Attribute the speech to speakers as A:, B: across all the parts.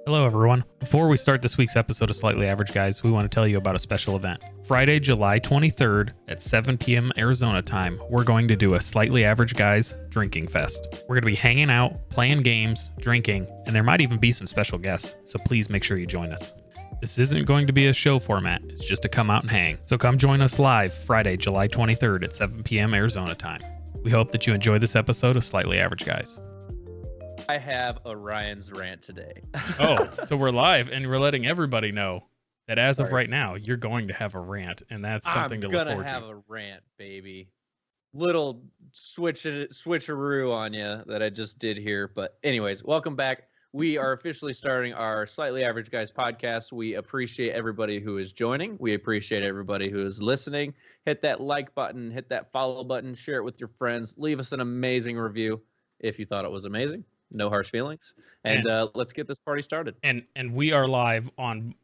A: Hello, everyone. Before we start this week's episode of Slightly Average Guys, we want to tell you about a special event. Friday, July 23rd at 7 p.m. Arizona time, we're going to do a Slightly Average Guys drinking fest. We're going to be hanging out, playing games, drinking, and there might even be some special guests, so please make sure you join us. This isn't going to be a show format, it's just to come out and hang. So come join us live Friday, July 23rd at 7 p.m. Arizona time. We hope that you enjoy this episode of Slightly Average Guys.
B: I have a Ryan's rant today.
A: Oh, so we're live and we're letting everybody know that as of right now, you're going to have a rant, and that's something to look forward to.
B: I'm gonna have a rant, baby. Little switcheroo on you that I just did here. But anyways, welcome back. We are officially starting our Slightly Average Guys podcast. We appreciate everybody who is joining. We appreciate everybody who is listening. Hit that like button, hit that follow button, share it with your friends. Leave us an amazing review if you thought it was amazing. No harsh feelings. And let's get this party started.
A: And we are live on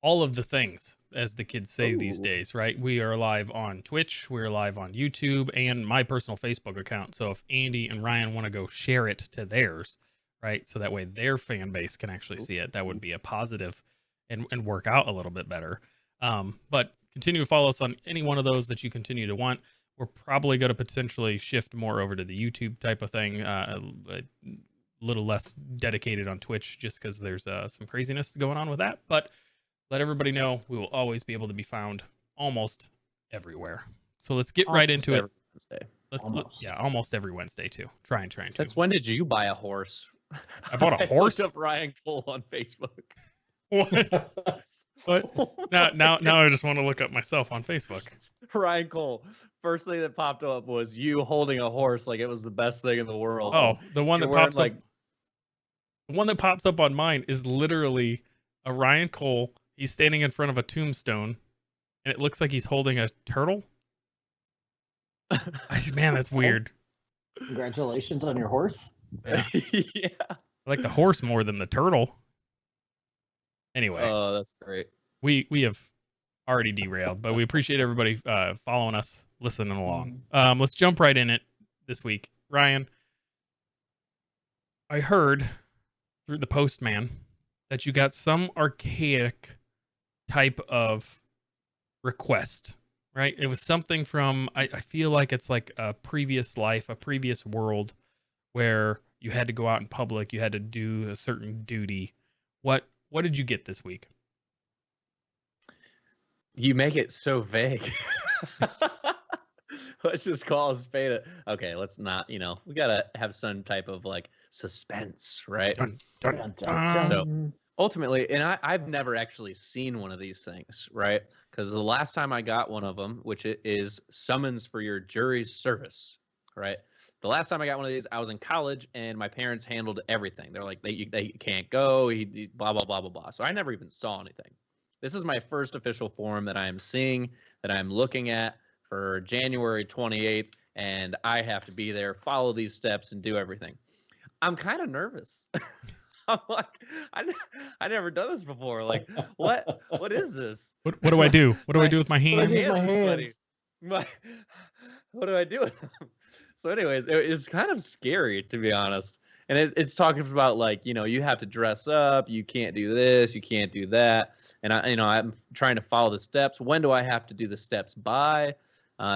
A: all of the things, as the kids say these days, right? We are live on Twitch, we're live on YouTube, and my personal Facebook account. So if Andy and Ryan want to go share it to theirs, right? So that way their fan base can actually see it. That would be a positive and work out a little bit better. But continue to follow us on any one of those that you continue to want. We're probably going to potentially shift more over to the YouTube type of thing. A little less dedicated on Twitch just because there's some craziness going on with that. But let everybody know we will always be able to be found almost everywhere. So let's get right into it. Almost every Wednesday too. Try and
B: Since when did you buy a horse?
A: I bought a horse?
B: I looked up Ryan Cole on Facebook.
A: What? What? Now I just want to look up myself on Facebook.
B: Ryan Cole. First thing that popped up was you holding a horse like it was the best thing in the world.
A: Oh, the one that pops up. The one that pops up on mine is literally a Ryan Cole. He's standing in front of a tombstone, and it looks like he's holding a turtle. Man, that's weird.
C: Congratulations on your horse.
B: Yeah.
A: I like the horse more than the turtle. Anyway.
B: Oh, that's great.
A: We have already derailed, but we appreciate everybody following us, listening along. Let's jump right in it this week. Ryan, I heard through the postman that you got some archaic type of request, right? It was something from, I feel like it's like a previous life, a previous world where you had to go out in public, you had to do a certain duty. What did you get this week?
B: You make it so vague. Let's just call a spade. Okay, let's not, we got to have some type of like suspense, right?
A: Dun, dun, dun.
B: So ultimately, and I've never actually seen one of these things, right? Because the last time I got one of them, which is summons for your jury's service, right? The last time I got one of these, I was in college and my parents handled everything. They're like, they can't go, he blah, blah, blah, blah, blah. So I never even saw anything. This is my first official form that I am seeing, that I'm looking at for January 28th, and I have to be there, follow these steps, and do everything. I'm kind of nervous. I'm like, I never done this before. Like, what is this?
A: What do I do? What do I do with my hands?
B: What do I do with them? So anyways, it's kind of scary, to be honest. And it's talking about like, you have to dress up, you can't do this, you can't do that. And I'm trying to follow the steps. When do I have to do the steps by?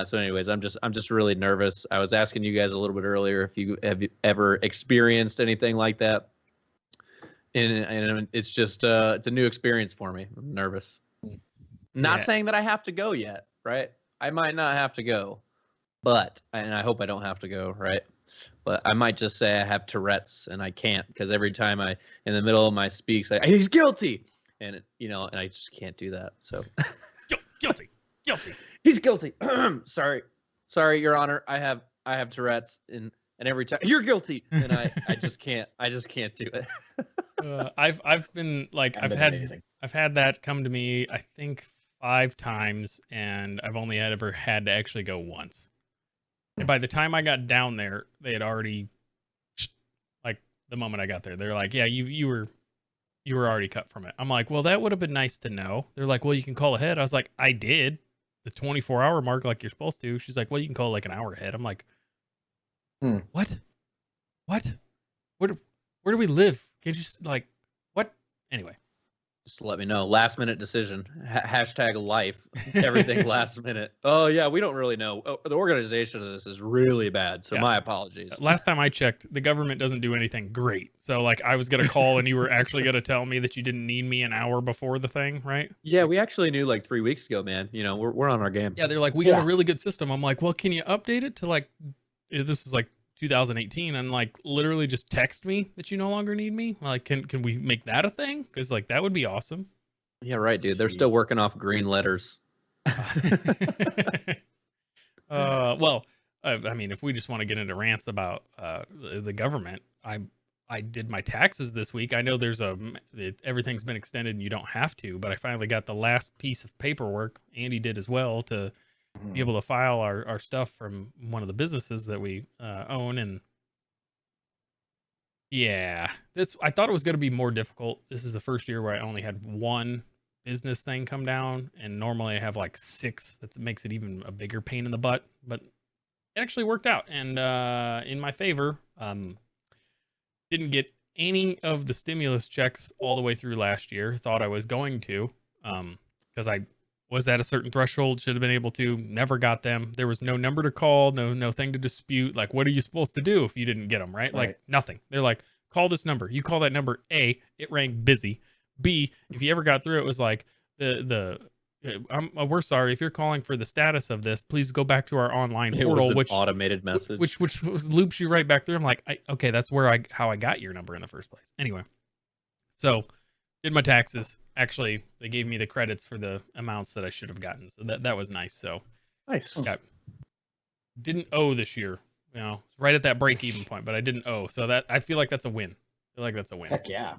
B: So anyways, I'm just really nervous. I was asking you guys a little bit earlier if you have ever experienced anything like that. And it's just it's a new experience for me. I'm nervous. Not saying that I have to go yet, right? I might not have to go, and I hope I don't have to go, right? But I might just say I have Tourette's and I can't, because every time in the middle of my speech, he's guilty, and and I just can't do that. So
A: guilty.
B: He's guilty. Sorry, Your Honor. I have Tourette's, and every time you're guilty, and I just can't do it.
A: I've been like I've had that come to me I think 5 times, and I've only ever had to actually go once. And by the time I got down there, they had already, like the moment I got there, they're like, yeah, you were already cut from it. I'm like, well, that would have been nice to know. They're like, well, you can call ahead. I was like, I did the 24-hour mark like you're supposed to. She's like, well, you can call like an hour ahead. I'm like, what? Where do we live? Can you just like, what? Anyway.
B: Just let me know. Last minute decision. Hashtag life. Everything last minute. Oh yeah, we don't really know. Oh, the organization of this is really bad. So my apologies.
A: Last time I checked, the government doesn't do anything great. So like I was gonna call and you were actually gonna tell me that you didn't need me an hour before the thing, right?
B: Yeah, we actually knew like 3 weeks ago, man. You know, we're on our game.
A: Yeah, they're like, we got a really good system. I'm like, well, can you update it to like this was like 2018 and like literally just text me that you no longer need me? Like, can we make that a thing? Because like that would be awesome.
B: Yeah, right, dude. They're still working off green letters.
A: Well, I mean, if we just want to get into rants about the government, I did my taxes this week. I know there's everything's been extended and you don't have to, but I finally got the last piece of paperwork. Andy did as well to be able to file our stuff from one of the businesses that we own. And yeah, I thought it was going to be more difficult. This is the first year where I only had one business thing come down, and normally I have like 6. That makes it even a bigger pain in the butt, but it actually worked out and in my favor. Didn't get any of the stimulus checks all the way through last year. Thought I was going to, because I was at a certain threshold, should have been able to, never got them. There was no number to call, no thing to dispute. Like, what are you supposed to do if you didn't get them, right? Like, nothing. They're like, call this number. You call that number, A, it rang busy. B, if you ever got through, it was like, we're sorry, if you're calling for the status of this, please go back to our online portal, which
B: automated message,
A: which loops you right back through. I'm like, okay, that's how I got your number in the first place. Anyway, so did my taxes. Actually, they gave me the credits for the amounts that I should have gotten, so that was nice. So
B: nice.
A: Didn't owe this year, you know, right at that break-even point, but I didn't owe. So that I feel like that's a win. I feel like that's a win.
C: Heck yeah.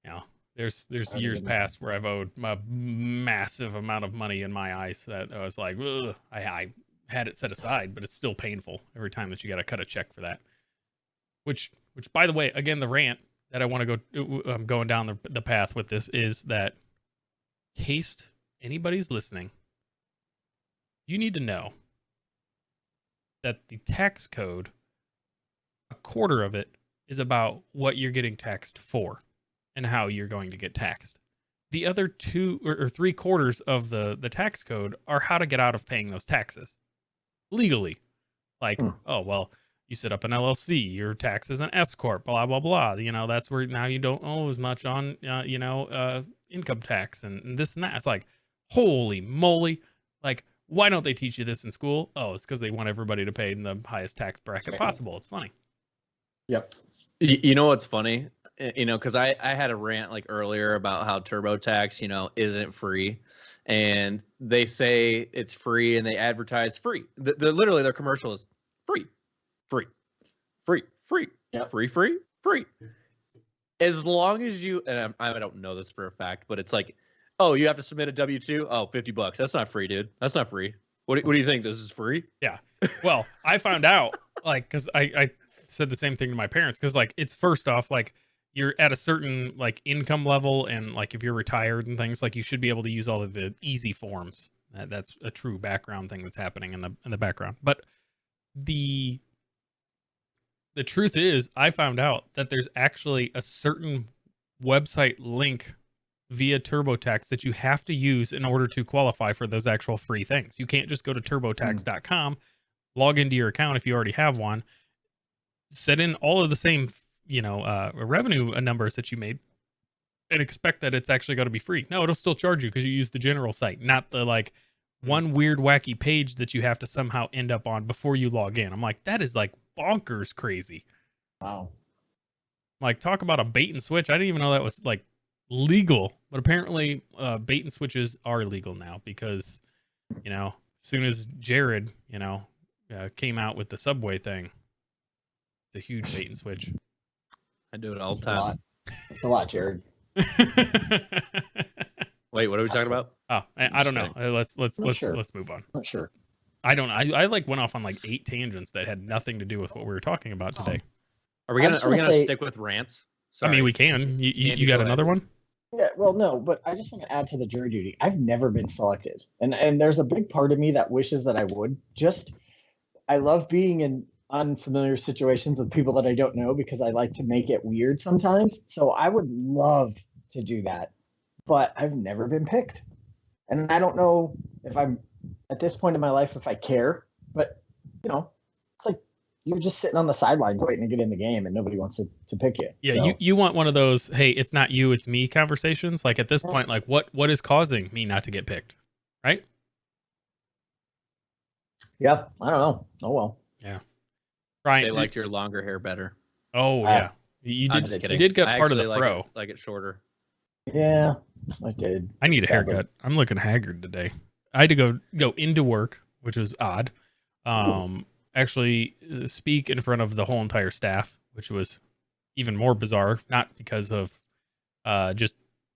A: You know, there's years past where I've owed a massive amount of money in my eyes that I was like, ugh, I had it set aside, but it's still painful every time that you got to cut a check for that. Which by the way, again, the rant that I want to go, I'm going down the path with this is that, in case anybody's listening, you need to know that the tax code, a quarter of it is about what you're getting taxed for and how you're going to get taxed. The other 2 or 3 quarters of the tax code are how to get out of paying those taxes legally. Like, oh, well, you set up an LLC, your tax is an S corp, blah, blah, blah. You know, that's where now you don't owe as much on, income tax and this and that. It's like, holy moly. Like, why don't they teach you this in school? Oh, it's because they want everybody to pay in the highest tax bracket possible. It's funny.
C: Yep.
B: You know what's funny? You know, because I had a rant like earlier about how TurboTax, you know, isn't free. And they say it's free and they advertise free. Literally their commercial is free. Yep. Free. As long as you, and I don't know this for a fact, but it's like, oh, you have to submit a W-2? Oh, $50. That's not free, dude. That's not free. What do you think? This is free?
A: Yeah. Well, I found out, like, because I said the same thing to my parents, because, like, it's first off, like, you're at a certain, like, income level, and, like, if you're retired and things, like, you should be able to use all of the easy forms. That's a true background thing that's happening in the background. But the truth is, I found out that there's actually a certain website link via TurboTax that you have to use in order to qualify for those actual free things. You can't just go to turbotax.com, log into your account if you already have one, set in all of the same, revenue numbers that you made, and expect that it's actually going to be free. No, it'll still charge you because you use the general site, not the like one weird wacky page that you have to somehow end up on before you log in. I'm like, that is like bonkers crazy.
C: Wow.
A: Like, talk about a bait and switch. I didn't even know that was like legal, but apparently bait and switches are illegal now because, as soon as Jared, came out with the Subway thing, it's a huge bait and switch.
B: I do it all the time.
C: It's a lot, Jared.
B: Wait, what are we talking about?
A: Oh, I don't know. Let's move on.
C: Not sure.
A: I like went off on like 8 tangents that had nothing to do with what we were talking about today.
B: Are we gonna stick with rants?
A: Sorry. I mean, we can. You got another one?
C: Yeah, well, no, but I just want to add to the jury duty. I've never been selected, and there's a big part of me that wishes that I would. I love being in unfamiliar situations with people that I don't know because I like to make it weird sometimes. So I would love to do that, but I've never been picked. And I don't know if I'm at this point in my life if I care, but it's like you're just sitting on the sidelines waiting to get in the game and nobody wants to pick you.
A: Yeah,
C: So,
A: you want one of those, hey, it's not you, it's me conversations. Like at this point, like what is causing me not to get picked? Right?
C: yeah, I don't know. Oh well.
A: Yeah.
B: They
A: Ryan,
B: liked your longer hair better.
A: oh
C: Ah,
A: yeah. You
B: I'm
A: did
B: just
A: you
B: kidding.
A: did get
B: I
A: part of the
B: actually
A: fro.
B: like it shorter.
C: Yeah, I did.
A: I need a
C: Sadly.
A: haircut. I'm looking haggard today. I had to go into work, which was odd. Actually speak in front of the whole entire staff, which was even more bizarre, not because of just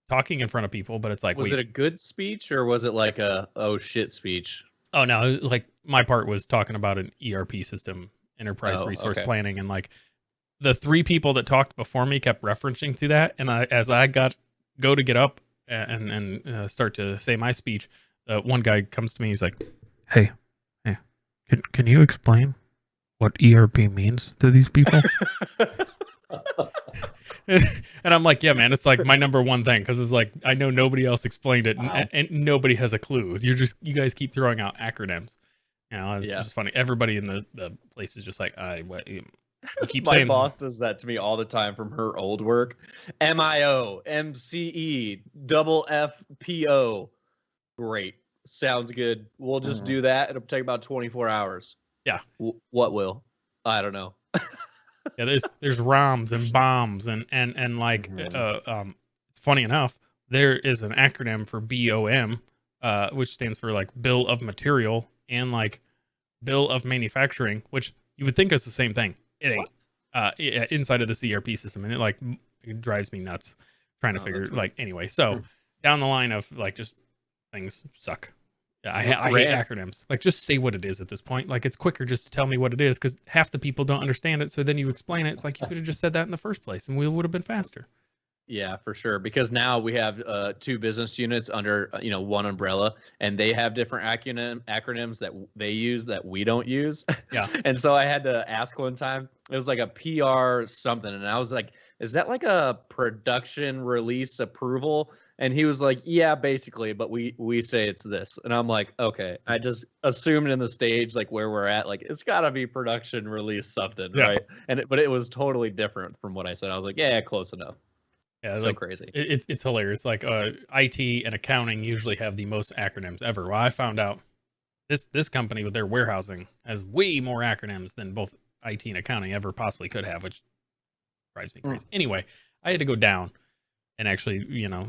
A: talking in front of people, but it's like,
B: Was
A: wait,
B: it a good speech or was it like a oh shit speech?
A: oh no, like my part was talking about an ERP system, enterprise
B: Oh,
A: resource
B: okay.
A: planning, and like the three people that talked before me kept referencing to that, and as I go to get up and start to say my speech, one guy comes to me, he's like, hey, can you explain what ERP means to these people? And I'm like, yeah, man, it's like my number one thing, because it's like I know nobody else explained it,
C: Wow.
A: and nobody has a clue. You guys keep throwing out acronyms. It's
B: Yeah.
A: just funny. Everybody in the place is just like, what you keep
B: My
A: saying.
B: boss does that to me all the time from her old work. MIO, MCE, double FPO. Great. Sounds good. We'll just do that. It'll take about 24 hours.
A: Yeah.
B: What will? I don't know.
A: Yeah, there's ROMs and bombs and like funny enough, there is an acronym for BOM, which stands for like bill of material and like bill of manufacturing, which you would think is the same thing. It ain't. Inside of the CRP system, and it drives me nuts trying to figure like anyway. So down the line of like just things suck. Yeah, I hate acronyms. Like, just say what it is at this point. Like, it's quicker just to tell me what it is, because half the people don't understand it. So then you explain it. It's like you could have just said that in the first place, and we would have been faster.
B: Yeah, for sure. Because now we have two business units under one umbrella, and they have different acronyms that they use that we don't use.
A: Yeah.
B: And so I had to ask one time. It was like a PR something, and I was like, "Is that like a production release approval?" And he was like, "Yeah, basically, but we say it's this." And I'm like, "Okay." I just assumed in the stage like where we're at, like it's got to be production release something,
A: Yeah.
B: right? But it was totally different from what I said. I was like, "Yeah, close enough."
A: Yeah,
B: So
A: like,
B: crazy.
A: It's hilarious. Like, IT and accounting usually have the most acronyms ever. Well, I found out this company with their warehousing has way more acronyms than both IT and accounting ever possibly could have, which drives me crazy. Anyway, I had to go down and actually,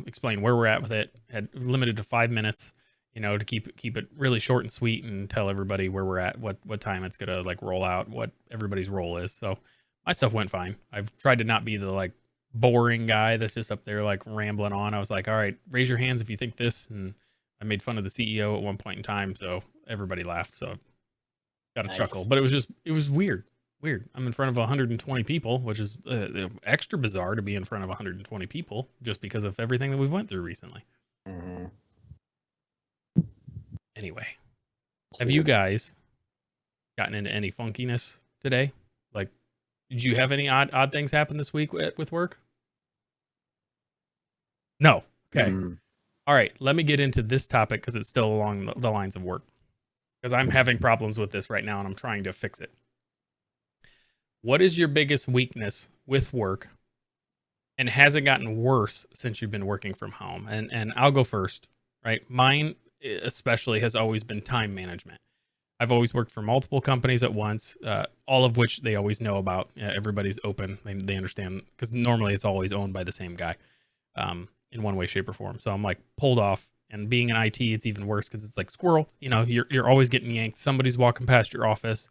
A: explain where we're at with it. Had limited to 5 minutes, to keep it really short and sweet, and tell everybody where we're at, what time it's gonna like roll out, what everybody's role is. So my stuff went fine. I've tried to not be the like boring guy that's just up there like rambling on. I was like, all right, raise your hands if you think this, and I made fun of the CEO at one point in time, so everybody laughed. So got a chuckle, but it was weird. I'm in front of 120 people, which is extra bizarre to be in front of 120 people just because of everything that we've went through recently. Anyway, have you guys gotten into any funkiness today? Like, did you have any odd things happen this week with work? No. Okay. All right. Let me get into this topic because it's still along the lines of work, because I'm having problems with this right now and I'm trying to fix it. What is your biggest weakness with work, and has it gotten worse since you've been working from home? And I'll go first, right? Mine especially has always been time management. I've always worked for multiple companies at once, all of which they always know about. Everybody's open. They understand, because normally it's always owned by the same guy in one way, shape, or form. So I'm like pulled off. And being in IT, it's even worse because it's like squirrel. You're always getting yanked. Somebody's walking past your office,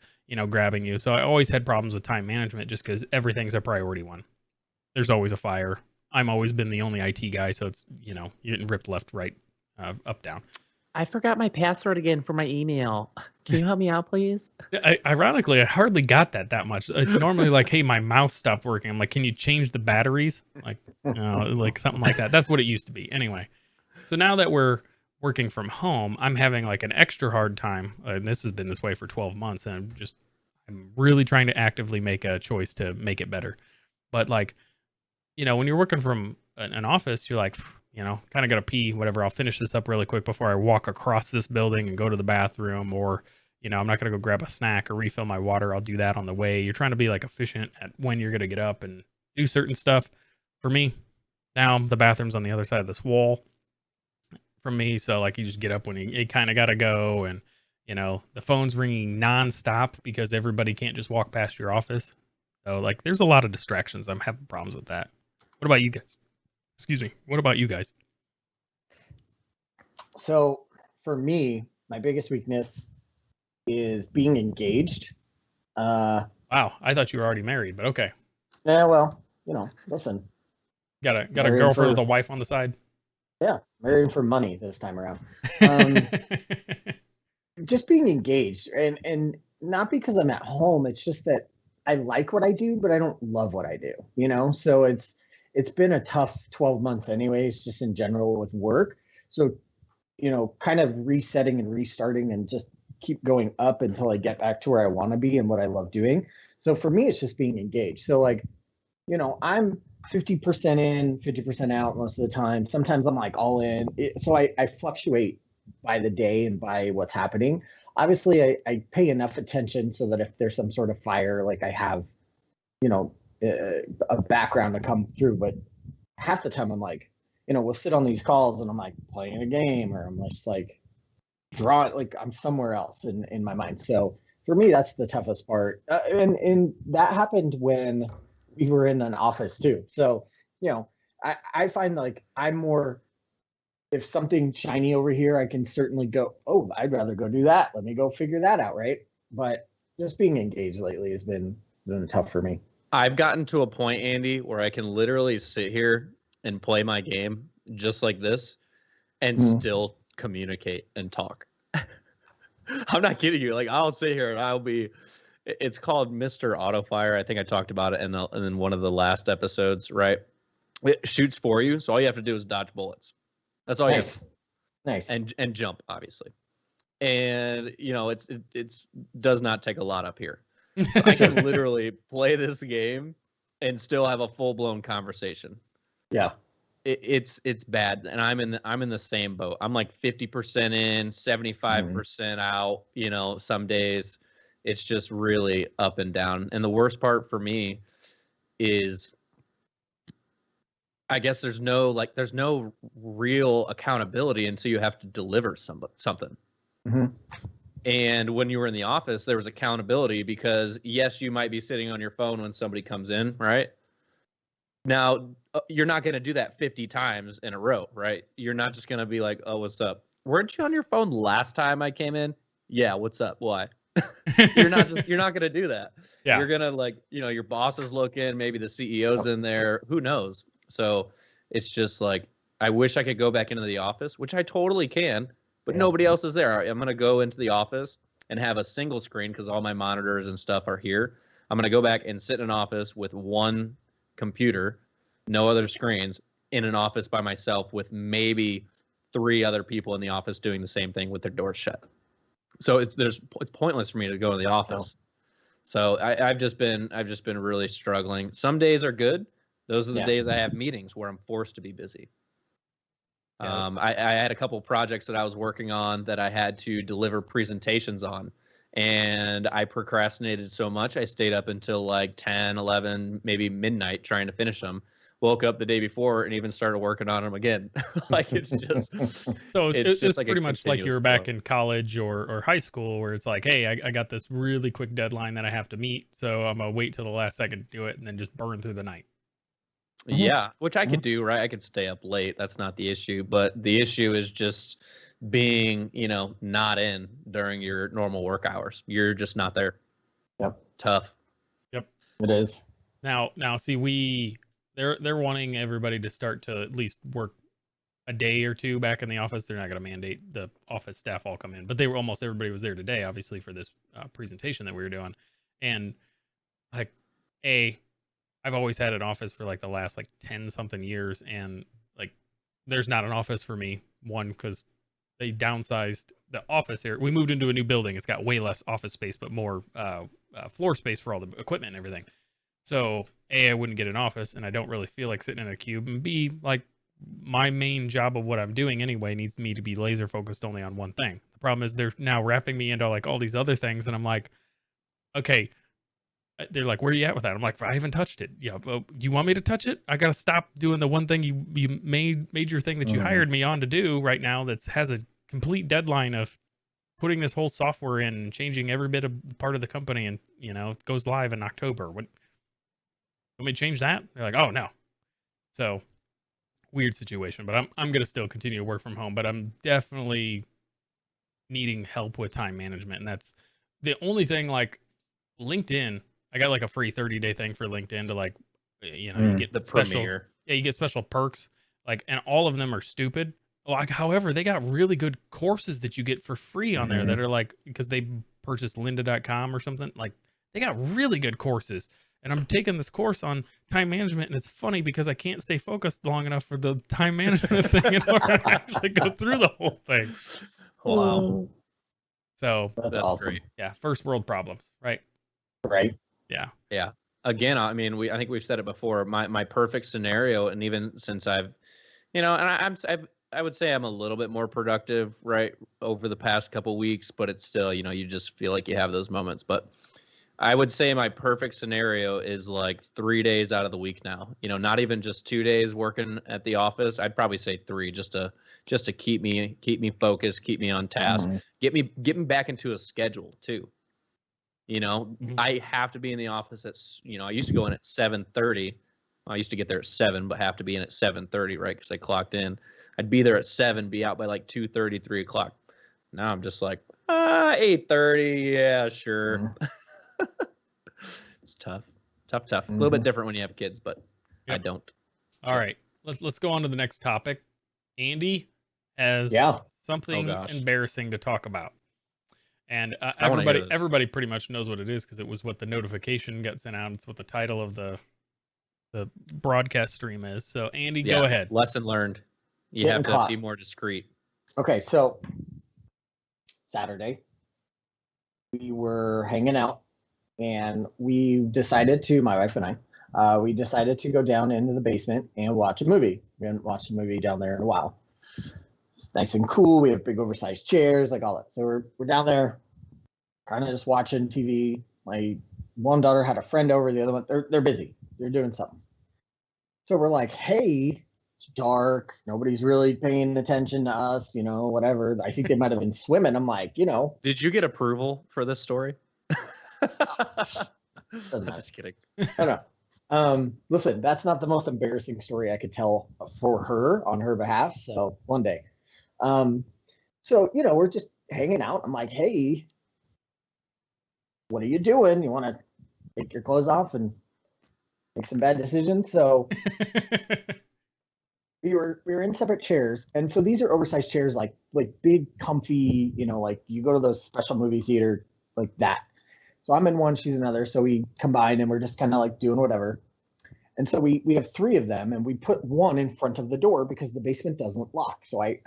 A: grabbing you. So I always had problems with time management just because everything's a priority one. There's always a fire. I'm always been the only IT guy, so it's you're getting ripped left, right, up, down.
B: I forgot my password again for my email. Can you help me out, please?
A: Ironically, I hardly got that much. It's normally like, hey, my mouse stopped working. I'm like, can you change the batteries? Like, like something like that. That's what it used to be. Anyway. So now that we're working from home, I'm having like an extra hard time. And this has been this way for 12 months. And I'm really trying to actively make a choice to make it better. But like, when you're working from But in an office, you're like, kind of got to pee, whatever. I'll finish this up really quick before I walk across this building and go to the bathroom, or, I'm not going to go grab a snack or refill my water. I'll do that on the way. You're trying to be like efficient at when you're going to get up and do certain stuff. For me, now the bathroom's on the other side of this wall from me. So like you just get up when you kind of got to go, and, the phone's ringing nonstop because everybody can't just walk past your office. So like there's a lot of distractions. I'm having problems with that. What about you guys? Excuse me. What about you guys?
C: So for me, my biggest weakness is being engaged.
A: Wow, I thought you were already married, but okay.
C: Yeah, well, listen.
A: Got a girlfriend with a wife on the side?
C: Yeah, married for money this time around. Just being engaged, and not because I'm at home. It's just that I like what I do, but I don't love what I do. So it's been a tough 12 months, anyways, just in general with work. So, kind of resetting and restarting and just keep going up until I get back to where I want to be and what I love doing. So for me, it's just being engaged. So like, I'm 50% in, 50% out most of the time. Sometimes I'm like all in. So I fluctuate by the day and by what's happening. Obviously, I pay enough attention so that if there's some sort of fire, like I have, a background to come through. But half the time I'm like, we'll sit on these calls and I'm like playing a game, or I'm just like drawing, like I'm somewhere else in my mind. So for me, that's the toughest part. And that happened when we were in an office too. So, I find like I'm more, if something shiny over here, I can certainly go, oh, I'd rather go do that. Let me go figure that out. Right. But just being engaged lately has been tough for me.
B: I've gotten to a point, Andy, where I can literally sit here and play my game just like this and still communicate and talk. I'm not kidding you. Like I'll sit here and it's called Mr. Autofire. I think I talked about it in one of the last episodes, right? It shoots for you. So all you have to do is dodge bullets. That's all you have to do.
C: Nice.
B: And jump, obviously. And it's does not take a lot up here. So I can literally play this game and still have a full-blown conversation.
C: Yeah.
B: It's bad, and I'm in the same boat. I'm like 50% in, 75% out. Some days it's just really up and down. And the worst part for me is, I guess there's no real accountability until you have to deliver something.
C: Mm-hmm.
B: And when you were in the office, there was accountability because yes, you might be sitting on your phone when somebody comes in, right? Now, you're not going to do that 50 times in a row, right? You're not just going to be like, oh, what's up? Weren't you on your phone last time I came in? Yeah, what's up? Why? You're not going to do that. Yeah. You're going to your boss is looking, maybe the CEO's in there, who knows? So it's just like, I wish I could go back into the office, which I totally can, but nobody else is there. I'm going to go into the office and have a single screen because all my monitors and stuff are here. I'm going to go back and sit in an office with one computer, no other screens, in an office by myself with maybe 3 other people in the office doing the same thing with their doors shut. So it's pointless for me to go in the office. So I've just been really struggling. Some days are good. Those are the days I have meetings where I'm forced to be busy. I had a couple projects that I was working on that I had to deliver presentations on, and I procrastinated so much I stayed up until like 10, 11, maybe midnight trying to finish them. Woke up the day before and even started working on them again. Like it's just
A: so it's just like
B: pretty
A: much like you were back in college or high school where it's like, hey, I got this really quick deadline that I have to meet, so I'm gonna wait till the last second to do it and then just burn through the night.
B: Yeah, which I could do, right? I could stay up late. That's not the issue. But the issue is just being, not in during your normal work hours. You're just not there.
C: Yep.
B: Tough.
A: Yep.
C: It is.
A: Now see, they're wanting everybody to start to at least work a day or two back in the office. They're not going to mandate the office staff all come in, but almost everybody was there today, obviously, for this presentation that we were doing. And like, I've always had an office for like the last 10 something years, and like there's not an office for me. One, because they downsized the office here. We moved into a new building. It's got way less office space, but more floor space for all the equipment and everything. So A, I wouldn't get an office, and I don't really feel like sitting in a cube. And B, like my main job of what I'm doing anyway needs me to be laser focused only on one thing. The problem is they're now wrapping me into like all these other things, and I'm like, okay. They're like, where are you at with that? I'm like, I haven't touched it. Yeah, well, you want me to touch it? I gotta stop doing the one thing you major thing that you hired me on to do right now. That has a complete deadline of putting this whole software in and changing every bit of part of the company, and it goes live in October. What? Want me to change that? They're like, oh no. So weird situation, but I'm gonna still continue to work from home, but I'm definitely needing help with time management, and that's the only thing. Like LinkedIn, I got like a free 30-day thing for LinkedIn to like, you get
B: The
A: special,
B: premiere.
A: yeah, you get special perks, like, and all of them are stupid. Like, however, they got really good courses that you get for free on there that are like, because they purchased lynda.com or something, like they got really good courses. And I'm taking this course on time management, and it's funny because I can't stay focused long enough for the time management thing in order to actually go through the whole thing.
B: Wow.
A: So
B: That's
C: awesome.
B: great.
A: yeah, first world problems, right?
C: Right.
A: Yeah.
B: Yeah. Again, I mean, I think we've said it before. My perfect scenario, and even since I've, and I would say I'm a little bit more productive right over the past couple weeks, but it's still, you just feel like you have those moments. But I would say my perfect scenario is like 3 days out of the week now. Not even just 2 days working at the office. I'd probably say 3, just to keep me focused, keep me on task, get me back into a schedule too. I have to be in the office at, I used to go in at 7:30. I used to get there at 7, but have to be in at 7:30, right? Because I clocked in. I'd be there at 7, be out by like 2:30, 3 o'clock. Now I'm just like, 8:30. Yeah, sure. It's tough. A little bit different when you have kids, but I don't.
A: All right, let's go on to the next topic. Andy has something embarrassing to talk about, and everybody pretty much knows what it is because it was what the notification got sent out. It's what the title of the broadcast stream is. So Andy, go ahead.
B: Lesson learned. You have to be more discreet.
C: Okay, so Saturday we were hanging out, and we decided to, my wife and I, we decided to go down into the basement and watch a movie. We hadn't watched a movie down there in a while. It's nice and cool. We have big oversized chairs, like all that. So we're down there, kind of just watching TV. My one daughter had a friend over. The other one, they're busy. They're doing something. So we're like, hey, it's dark. Nobody's really paying attention to us. Whatever. I think they might have been swimming. I'm like,
B: Did you get approval for this story?
C: I'm
B: just kidding.
C: I don't know. Listen, that's not the most embarrassing story I could tell for her on her behalf. So one day. So, we're just hanging out. I'm like, hey, what are you doing? You want to take your clothes off and make some bad decisions? So we were in separate chairs. And so these are oversized chairs, like big, comfy, like you go to those special movie theater like that. So I'm in one, she's another. So we combine and we're just kind of like doing whatever. And so we have 3 of them, and we put one in front of the door because the basement doesn't lock. So I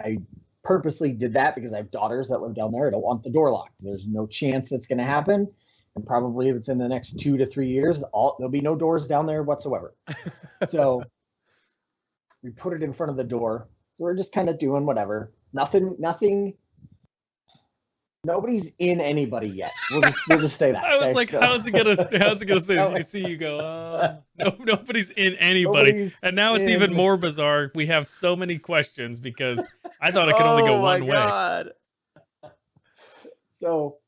C: purposely did that because I have daughters that live down there. I don't want the door locked. There's no chance that's going to happen. And probably within the next 2 to 3 years, there'll be no doors down there whatsoever. So we put it in front of the door. So we're just kind of doing whatever. Nothing. Nobody's in anybody yet. We'll just say that.
A: I was like, how's it gonna say? You see, you go, no, nobody's in anybody, and now it's even more bizarre. We have so many questions because I thought it could only go one way.
C: So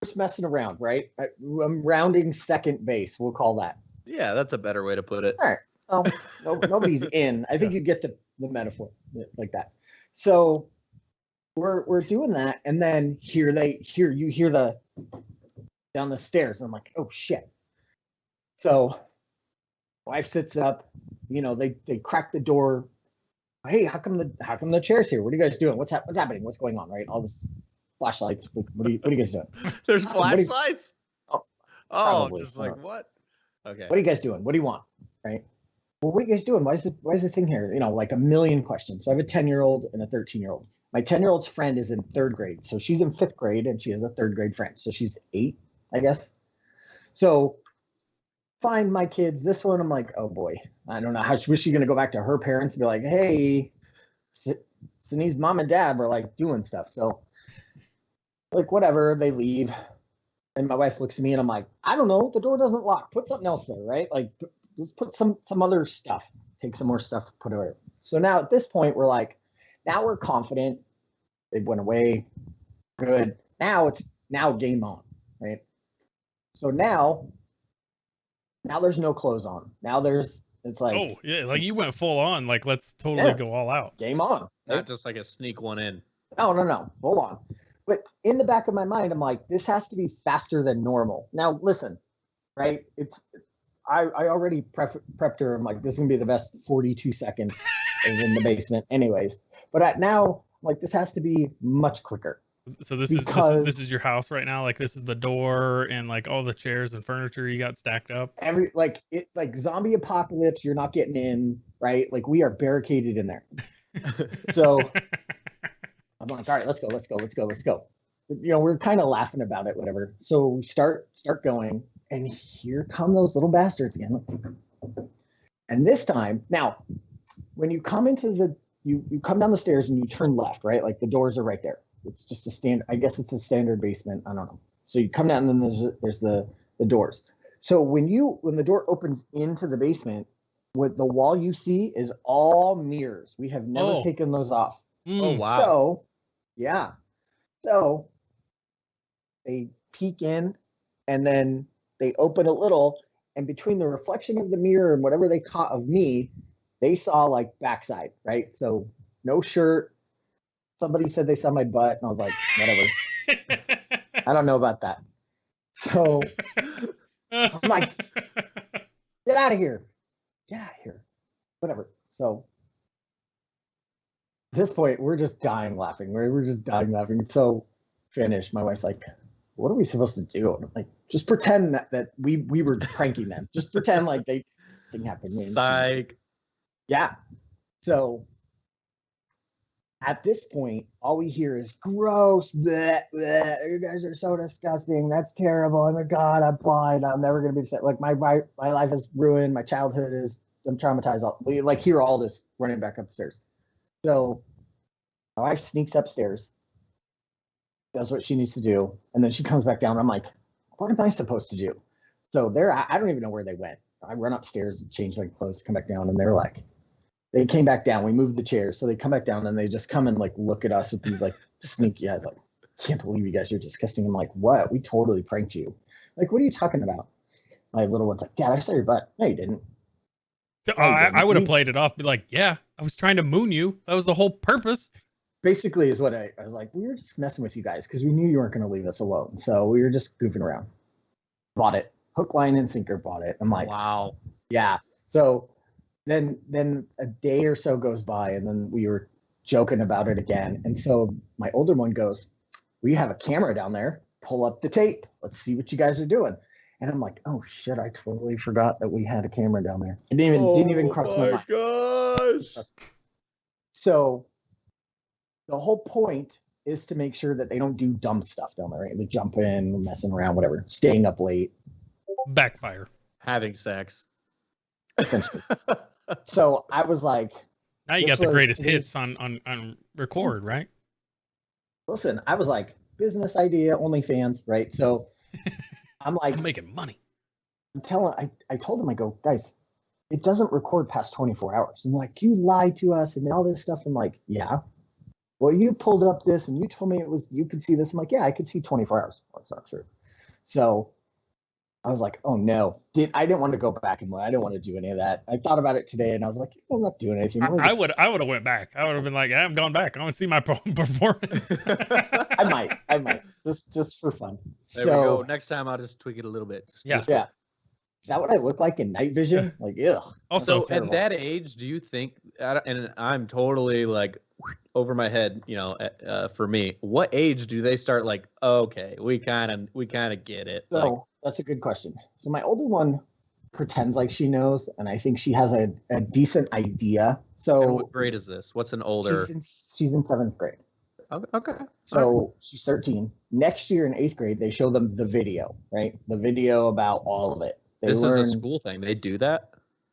C: just messing around, right? I'm rounding second base. We'll call that.
B: Yeah, that's a better way to put it.
C: All right. Well, nobody's in. I think you get the metaphor like that. So we're doing that, and then you hear the down the stairs. I'm like, oh shit. So wife sits up, they crack the door. Hey, how come the chair's here? What are you guys doing? What's happening? What's going on? Right? All this flashlights. What are you guys doing?
B: There's flashlights?
C: Probably.
B: Just like what? Okay.
C: What are you guys doing? What do you want? Right? Well, what are you guys doing? Why is the thing here? Like a million questions. So I have a 10-year-old and a 13-year-old. My 10-year-old's friend is in 3rd grade. So she's in 5th grade and she has a 3rd grade friend. So she's 8, I guess. So Find my kids. This one, I'm like, oh boy, I don't know how was she gonna go back to her parents and be like, hey, Sini's mom and dad were like doing stuff. So like whatever, they leave. And my wife looks at me and I'm like, I don't know, the door doesn't lock. Put something else there, right? Like let's put some other stuff. Take some more stuff, put it away. So now at this point, we're like, now we're confident. They went away. Good. Now it's game on, right? So now there's no clothes on. Now it's like,
A: oh yeah, like you went full on. Like let's totally go all out.
C: Game on. Right?
B: Not just like a sneak one in.
C: No. Hold on. But in the back of my mind, I'm like, this has to be faster than normal. Now, listen, right? I already prepped her. I'm like, this is going to be the best 42 seconds in the basement anyways. But now, like, this has to be much quicker.
A: So this is your house right now? Like this is the door and like all the chairs and furniture you got stacked up?
C: Like zombie apocalypse, you're not getting in, right? Like we are barricaded in there. So I'm like, all right, let's go. You know, we're kind of laughing about it, whatever. So we start going, and here come those little bastards again. And this time, now, when you come into you come down the stairs and you turn left, right? Like the doors are right there. It's just I guess it's a standard basement. I don't know. So you come down and then there's the doors. So when the door opens into the basement, what the wall you see is all mirrors. We have never taken those off.
B: Oh wow.
C: So yeah. So they peek in and then they open a little, and between the reflection of the mirror and whatever they caught of me, they saw like backside, right? So no shirt. Somebody said they saw my butt, and I was like, whatever. I don't know about that. So I'm like, get out of here. Whatever. So at this point, we're just dying laughing. We're just dying laughing. So finished. My wife's like, what are we supposed to do? I'm like, just pretend that we were pranking them. Just pretend like they didn't happen.
B: Psych.
C: Yeah. So at this point, all we hear is gross. Bleh, bleh, you guys are so disgusting. That's terrible. Oh my God, I'm blind. I'm never gonna be like my life is ruined. My childhood I'm traumatized. We like hear all this running back upstairs. So my wife sneaks upstairs, does what she needs to do, and then she comes back down. I'm like, what am I supposed to do? So I don't even know where they went. I run upstairs, change my clothes, come back down, and they're like, they came back down. We moved the chairs, so they come back down and they just come and like look at us with these like sneaky eyes, like, can't believe you guys are disgusting. I'm like, what? We totally pranked you. Like, what are you talking about? My little one's like, Dad, I saw your butt. No, you didn't.
A: So, I would have played it off, be like, yeah, I was trying to moon you. That was the whole purpose.
C: Basically, is what I was like. We were just messing with you guys because we knew you weren't going to leave us alone. So we were just goofing around. Bought it, hook, line, and sinker. Bought it. I'm like,
B: wow,
C: yeah. So then a day or so goes by, and then we were joking about it again. And so my older one goes, we have a camera down there. Pull up the tape. Let's see what you guys are doing. And I'm like, oh shit, I totally forgot that we had a camera down there. It didn't even cross my mind.
B: Gosh.
C: So the whole point is to make sure that they don't do dumb stuff down there, right? Like jumping, messing around, whatever, staying up late.
A: Backfire.
B: Having sex.
C: Essentially. So I was like,
A: now you got the greatest hits on record, right?
C: Listen, I was like, business idea, OnlyFans, right? So I'm like,
A: I'm making money.
C: I told him, I go, guys, it doesn't record past 24 hours. And like, you lied to us and all this stuff. I'm like, yeah. Well, you pulled up this and you told me you could see this. I'm like, yeah, I could see 24 hours. Well, that's not true. So I was like, oh no. I didn't want to go back and I didn't want to do any of that. I thought about it today and I was like, I'm not doing anything.
A: I would have went back. I would have been like, I'm going back. I want to see my performance.
C: I might. Just for fun.
B: There we go. Next time I'll just tweak it a little bit.
C: Yeah. Is that what I look like in night vision? Like, ugh.
B: Also, at that age, do you think, and I'm totally like over my head, you know, for me, what age do they start like, okay, we kind of get it?
C: So like, that's a good question. So my older one pretends like she knows, and I think she has a decent idea. So
B: and what grade is this? What's an older?
C: She's in 7th grade.
B: Okay.
C: So she's 13. Next year in 8th grade, they show them the video, right? The video about all of it.
B: This is a school thing. They do that?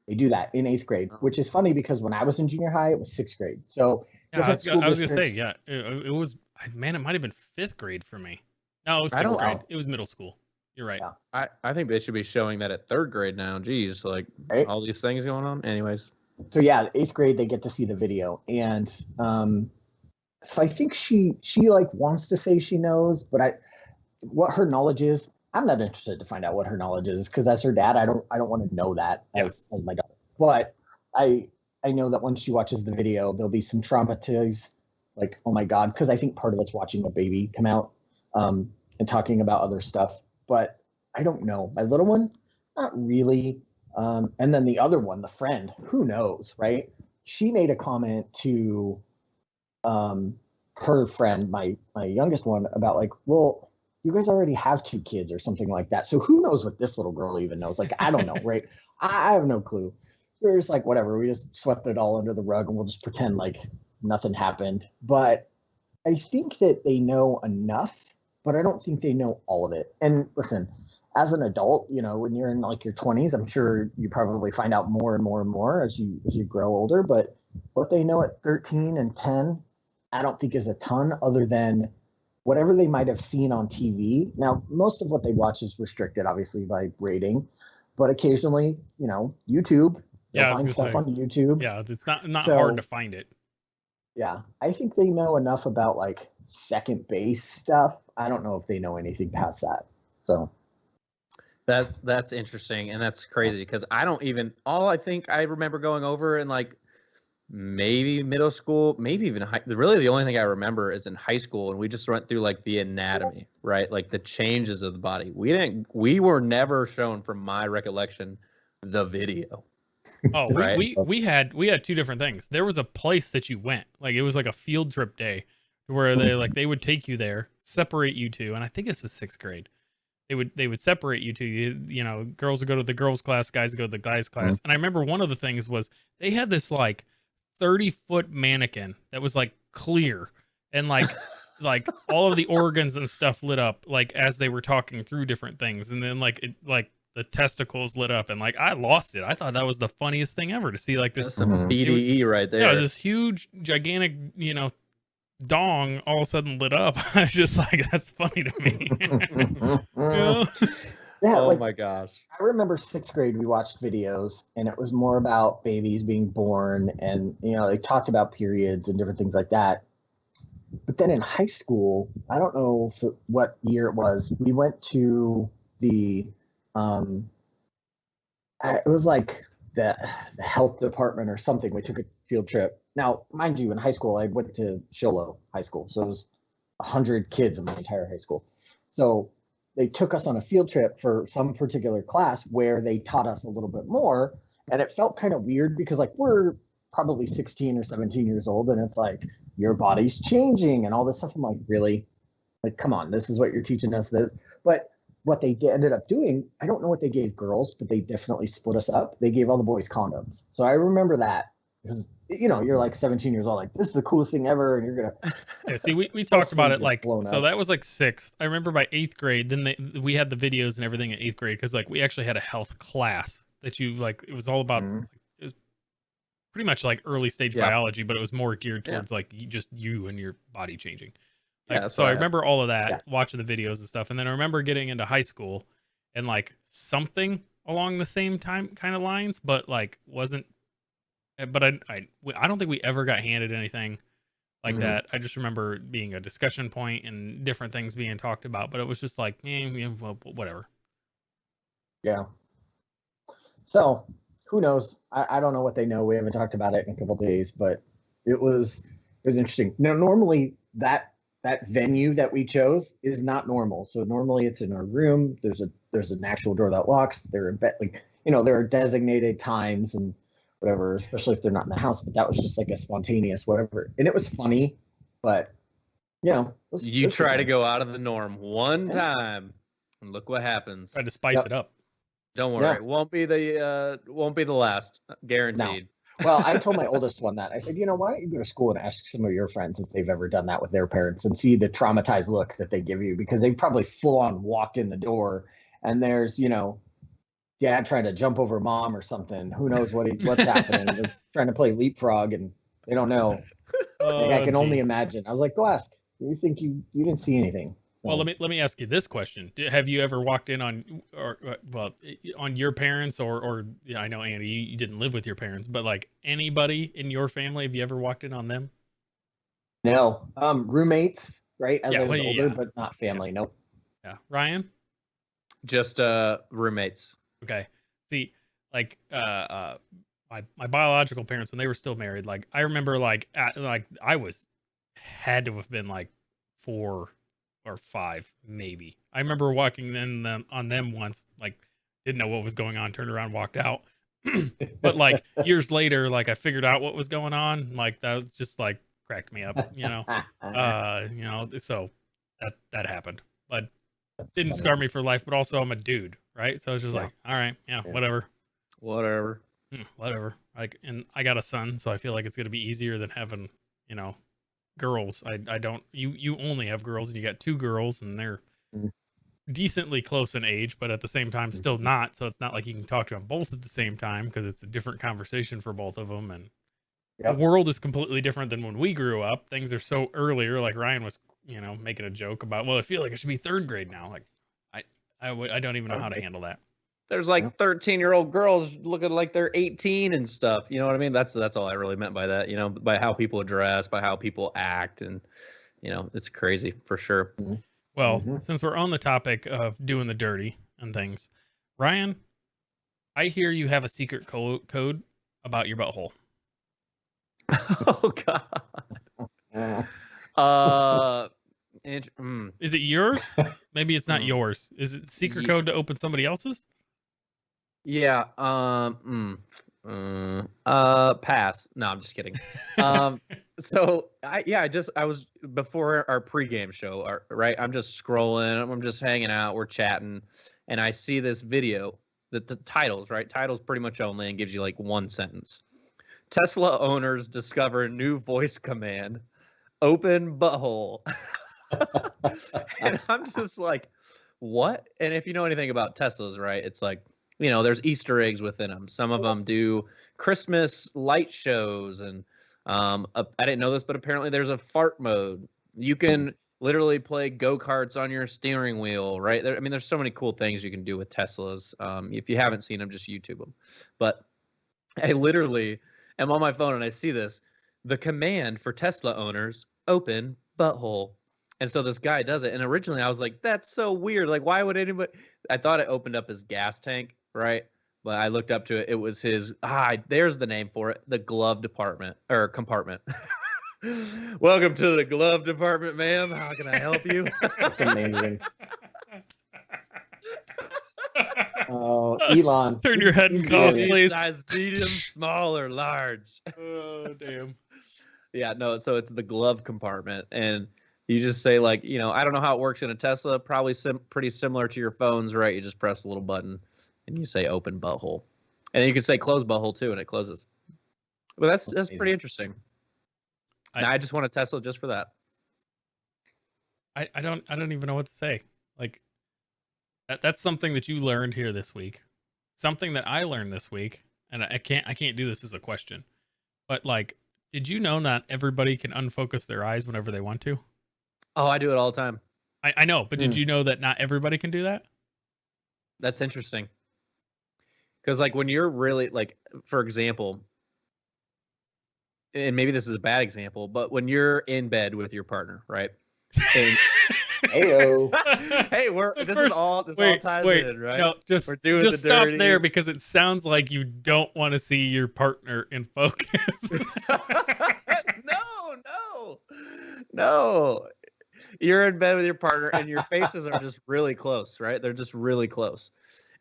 C: They do that in 8th grade, which is funny because when I was in junior high, it was 6th grade. So
A: yeah, I was gonna say, yeah, it was, man, it might have been 5th grade for me. No, it was 6th grade. It was middle school. You're right.
B: Yeah. I think they should be showing that at 3rd grade now. Geez, like all these things going on. Anyways.
C: So yeah, 8th grade, they get to see the video. And so I think she like wants to say she knows, but what her knowledge is, I'm not interested to find out what her knowledge is, because as her dad, I don't want to know that as my daughter. But I know that when she watches the video, there'll be some traumatized, like, oh my God, because I think part of it's watching a baby come out and talking about other stuff. But I don't know. My little one, not really. And then the other one, the friend, who knows, right? She made a comment to her friend, my youngest one, about like, well, you guys already have 2 kids or something like that. So who knows what this little girl even knows? Like, I don't know, right? I have no clue. We're just like, whatever. We just swept it all under the rug and we'll just pretend like nothing happened. But I think that they know enough, but I don't think they know all of it. And listen, as an adult, you know, when you're in like your 20s, I'm sure you probably find out more and more and more as you grow older. But what they know at 13 and 10, I don't think is a ton, other than whatever they might have seen on TV. Now, most of what they watch is restricted, obviously, by rating, but occasionally, you know, YouTube. They'll find stuff on YouTube.
A: Yeah, it's not hard to find it.
C: Yeah, I think they know enough about like second base stuff. I don't know if they know anything past that. So
B: that's interesting, and that's crazy because I don't even. All I think I remember going over in like maybe middle school, maybe even really the only thing I remember is in high school, and we just went through like the anatomy, right? Like the changes of the body. We were never shown, from my recollection, the video.
A: Oh, right? we had 2 different things. There was a place that you went, like it was like a field trip day where they would take you there, separate you two, and I think this was 6th grade. They would separate you two. You know, girls would go to the girls' class, guys would go to the guys' class. And I remember one of the things was they had this like 30-foot mannequin that was like clear, and like all of the organs and stuff lit up like as they were talking through different things, and then like the testicles lit up, and like I lost it. I thought that was the funniest thing ever to see like this.
B: That's some BDE right there.
A: Yeah, it was this huge, gigantic, you know, dong all of a sudden lit up. I was just like, that's funny to me.
C: Yeah,
B: oh
C: like,
B: my gosh.
C: I remember 6th grade, we watched videos, and it was more about babies being born, and, you know, they talked about periods and different things like that. But then in high school, I don't know what year it was, we went to the, it was like the health department or something. We took a field trip. Now, mind you, in high school, I went to Sholo High School, so it was 100 kids in my entire high school. So they took us on a field trip for some particular class where they taught us a little bit more, and it felt kind of weird because like we're probably 16 or 17 years old, and it's like your body's changing and all this stuff. I'm like, really? Like, come on, this is what you're teaching us this. But what they ended up doing, I don't know what they gave girls, but they definitely split us up. They gave all the boys condoms. So I remember that because, you know, you're like 17 years old, like, this is the coolest thing ever, and you're gonna.
A: Yeah, see, we talked about it like, so that was like 6th. I remember by 8th grade, then we had the videos and everything at 8th grade, because like we actually had a health class that you like. It was all about. It was pretty much like early stage biology, but it was more geared towards like just you and your body changing. Like, so I remember all of that, watching the videos and stuff, and then I remember getting into high school and like something along the same time kind of lines, but like wasn't. But I don't think we ever got handed anything like that. I just remember being a discussion point and different things being talked about, but it was just like, well, whatever.
C: Yeah. So who knows? I don't know what they know. We haven't talked about it in a couple of days, but it was interesting. Now, normally that venue that we chose is not normal. So normally it's in our room. There's an actual door that locks. They're in bed, like, you know, there are designated times and whatever, especially if they're not in the house. But that was just like a spontaneous whatever, and it was funny. But you know,
B: you try to go out of the norm one time, and look what happens.
A: Try to spice it up.
B: Don't worry, it won't be the last, guaranteed.
C: No. Well, I told my oldest one that. I said, you know, why don't you go to school and ask some of your friends if they've ever done that with their parents, and see the traumatized look that they give you, because they probably full on walked in the door and there's, you know, dad trying to jump over mom or something. Who knows what's happening? They're trying to play leapfrog and they don't know. Like, I can only imagine. I was like, go ask. You think you didn't see anything? So,
A: Well, let me ask you this question: have you ever walked in on, or on your parents, or yeah, I know Andy, you didn't live with your parents, but like anybody in your family, have you ever walked in on them?
C: no, roommates, right? As I was
A: well,
C: older,
A: yeah.
C: but not family. Nope.
A: Yeah, Ryan.
B: Just roommates.
A: Okay. See, like my biological parents when they were still married, like I remember like I had to have been like 4 or 5 maybe. I remember walking in them on them once, like didn't know what was going on, turned around, walked out. But like years later, like I figured out what was going on. Like that was just like cracked me up, so that happened. But didn't scar me for life, but also I'm a dude, right? So it's just like, all right, yeah, whatever. Whatever. Like, and I got a son, so I feel like it's gonna be easier than having, girls. I don't. You only have girls, and you got 2 girls, and they're decently close in age, but at the same time, still not. So it's not like you can talk to them both at the same time because it's a different conversation for both of them, and the world is completely different than when we grew up. Things are so earlier. Like Ryan was, making a joke about, well, I feel like I should be 3rd grade now. Like, I don't even know how to handle that.
B: There's like 13-year-old girls looking like they're 18 and stuff. You know what I mean? That's all I really meant by that. By how people dress, by how people act, and it's crazy for sure.
A: Well, since we're on the topic of doing the dirty and things, Ryan, I hear you have a secret code about your butthole.
B: Oh God.
A: Is it yours? Maybe it's not yours. Is it secret code to open somebody else's?
B: Yeah. Pass. No, I'm just kidding. So I was before our pregame show, right? I'm just scrolling. I'm just hanging out. We're chatting, and I see this video that the titles pretty much only and gives you like 1 sentence. Tesla owners discover new voice command, open butthole. And I'm just like, what? And if you know anything about Teslas, right? It's like, there's Easter eggs within them. Some of them do Christmas light shows, and I didn't know this, but apparently there's a fart mode. You can literally play go-karts on your steering wheel, right? There's so many cool things you can do with Teslas. If you haven't seen them, just YouTube them. But I literally am on my phone and I see this. The command for Tesla owners, open butthole. And so this guy does it. And originally I was like, that's so weird. Like, why would anybody? I thought it opened up his gas tank, right? But I looked up to it. It was his, there's the name for it, the glove department or compartment. Welcome to the glove department, ma'am. How can I help you?
C: That's amazing. Oh, Elon.
A: Turn your head and cough, please.
B: Size medium, small, or large.
A: Oh, damn.
B: Yeah, no, so it's the glove compartment. And you just say, like, I don't know how it works in a Tesla. Probably pretty similar to your phones, right? You just press a little button and you say open butthole. And then you can say close butthole too, and it closes. But that's pretty interesting. I just want a Tesla just for that.
A: I don't even know what to say. Like, that's something that you learned here this week. Something that I learned this week, and I can't do this as a question. But like, did you know not everybody can unfocus their eyes whenever they want to?
B: Oh, I do it all the time.
A: I know, but did you know that not everybody can do that?
B: That's interesting. Because like when you're really like, for example, and maybe this is a bad example, but when you're in bed with your partner, right? And, hey, this all ties in, right?
A: No, just stop there because it sounds like you don't want to see your partner in focus.
B: No. You're in bed with your partner and your faces are just really close, right? They're just really close.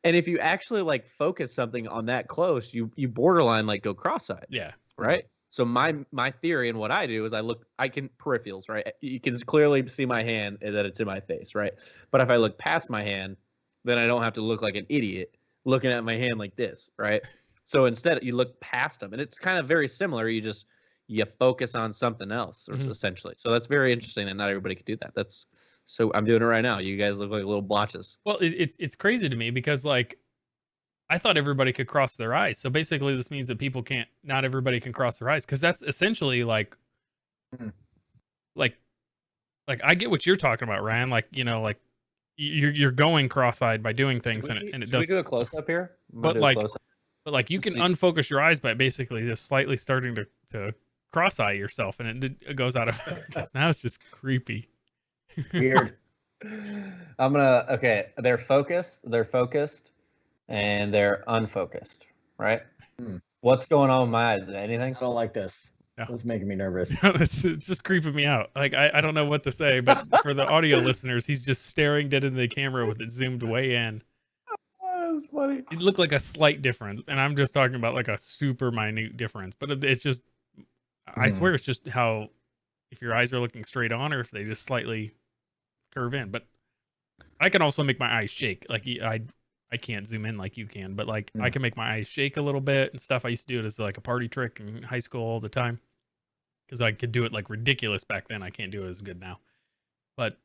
B: And if you actually like focus something on that close, you borderline like go cross-eyed.
A: Yeah.
B: Right? So my theory and what I do is I can peripherals, right? You can clearly see my hand and that it's in my face, right? But if I look past my hand, then I don't have to look like an idiot looking at my hand like this, right? So instead you look past them, and it's kind of very similar. You focus on something else, essentially. So that's very interesting that not everybody can do that. So I'm doing it right now. You guys look like little blotches.
A: Well, it's crazy to me because like I thought everybody could cross their eyes. So basically, this means that not everybody can cross their eyes, because that's essentially like,
C: Mhm.
A: like, I get what you're talking about, Ryan. Like, like you're going cross-eyed by doing things, and it
B: Should we
A: does.
B: do a close-up here?
A: But like, you
B: Let's
A: can
B: see.
A: unfocus your eyes by basically just slightly starting to cross-eye yourself, and it goes out of focus. Now it's just creepy.
C: Weird.
B: Okay, they're focused, and they're unfocused, right? What's going on with my eyes? Anything?
C: I don't like this.
A: No.
C: It's making me nervous.
A: it's just creeping me out. Like, I don't know what to say, but for the audio listeners, he's just staring dead into the camera with it zoomed way in.
B: Oh, that's funny.
A: It looked like a slight difference, and I'm just talking about like a super minute difference. But it's just, I swear, it's just how, if your eyes are looking straight on, or if they just slightly curve in. But I can also make my eyes shake. Like, I can't zoom in like you can, but like I can make my eyes shake a little bit and stuff. I used to do it as like a party trick in high school all the time, because I could do it like ridiculous back then. I can't do it as good now. But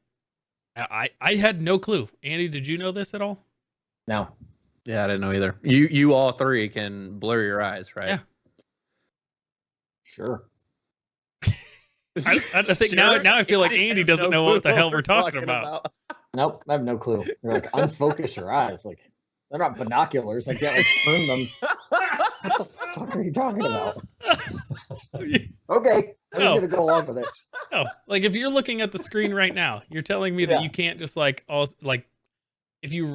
A: I had no clue. Andy, did you know this at all?
C: No.
B: Yeah, I didn't know either. You all three can blur your eyes, right?
A: Yeah.
C: Sure.
A: I think now I feel like Andy doesn't know what the hell we're talking about.
C: Nope, I have no clue. You're like, unfocus your eyes. Like, they're not binoculars. I can't like turn them. What the fuck are you talking about? Okay, I'm
A: No.
C: gonna go along with it.
A: No, like if you're looking at the screen right now, you're telling me that you can't just like